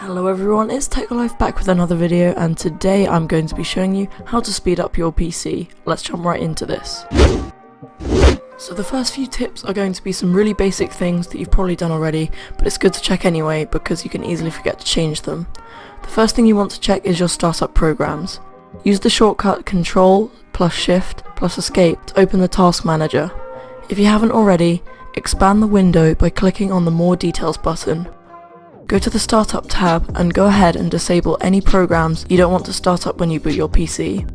Hello everyone, it's TechLife back with another video, and today I'm going to be showing you how to speed up your PC. Let's jump right into this. So the first few tips are going to be some really basic things that you've probably done already, but it's good to check anyway because you can easily forget to change them. The first thing you want to check is your startup programs. Use the shortcut Ctrl + Shift + Escape to open the task manager. If you haven't already, expand the window by clicking on the More Details button. Go to the Startup tab and go ahead and disable any programs you don't want to start up when you boot your PC.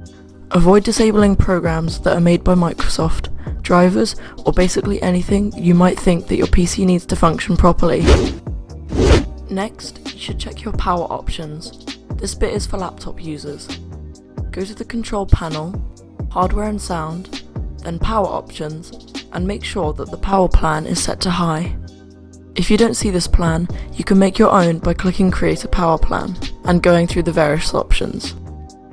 Avoid disabling programs that are made by Microsoft, drivers, or basically anything you might think that your PC needs to function properly. Next, you should check your power options. This bit is for laptop users. Go to the control panel, hardware and sound, then power options, and make sure that the power plan is set to high. If you don't see this plan, you can make your own by clicking Create a Power Plan and going through the various options.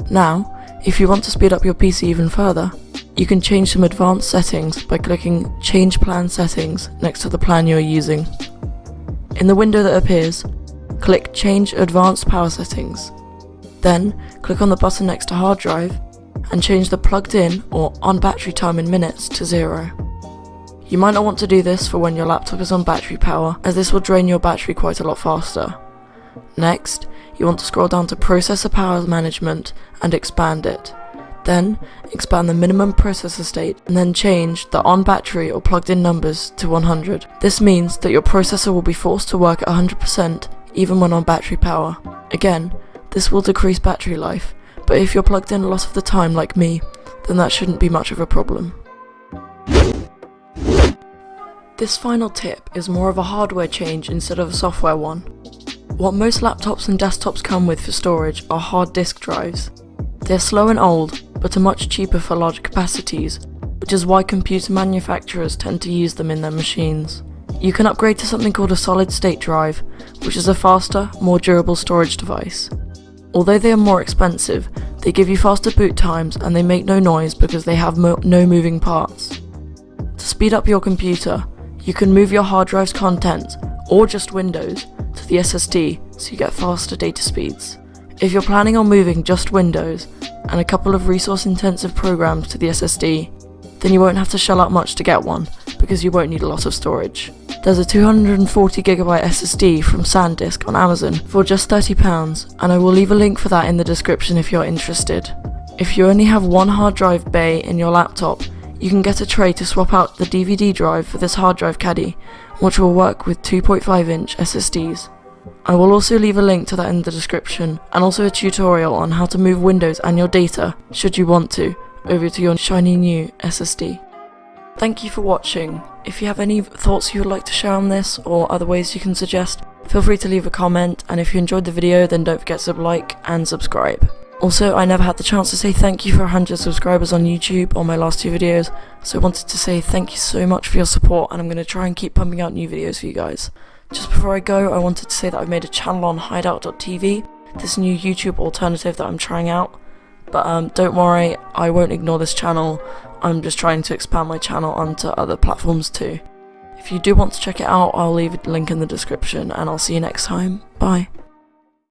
Now, if you want to speed up your PC even further, you can change some advanced settings by clicking Change Plan Settings next to the plan you are using. In the window that appears, click Change Advanced Power Settings. Then, click on the button next to Hard Drive and change the plugged in or on battery time in minutes to 0. You might not want to do this for when your laptop is on battery power, as this will drain your battery quite a lot faster. Next, you want to scroll down to Processor Power Management and expand it. Then, expand the minimum processor state and then change the on battery or plugged in numbers to 100. This means that your processor will be forced to work at 100% even when on battery power. Again, this will decrease battery life, but if you're plugged in a lot of the time like me, then that shouldn't be much of a problem. This final tip is more of a hardware change instead of a software one. What most laptops and desktops come with for storage are hard disk drives. They're slow and old, but are much cheaper for large capacities, which is why computer manufacturers tend to use them in their machines. You can upgrade to something called a solid state drive, which is a faster, more durable storage device. Although they are more expensive, they give you faster boot times and they make no noise because they have no moving parts. To speed up your computer, you can move your hard drive's contents, or just Windows, to the SSD so you get faster data speeds. If you're planning on moving just Windows and a couple of resource-intensive programs to the SSD, then you won't have to shell out much to get one, because you won't need a lot of storage. There's a 240GB SSD from SanDisk on Amazon for just £30, and I will leave a link for that in the description if you're interested. If you only have one hard drive bay in your laptop, you can get a tray to swap out the DVD drive for this hard drive caddy, which will work with 2.5-inch SSDs. I will also leave a link to that in the description, and also a tutorial on how to move Windows and your data, should you want to, over to your shiny new SSD. Thank you for watching. If you have any thoughts you would like to share on this, or other ways you can suggest, feel free to leave a comment, and if you enjoyed the video then don't forget to like and subscribe. Also, I never had the chance to say thank you for 100 subscribers on YouTube on my last two videos, so I wanted to say thank you so much for your support, and I'm going to try and keep pumping out new videos for you guys. Just before I go, I wanted to say that I've made a channel on hideout.tv, this new YouTube alternative that I'm trying out, but don't worry, I won't ignore this channel. I'm just trying to expand my channel onto other platforms too. If you do want to check it out, I'll leave a link in the description, and I'll see you next time. Bye.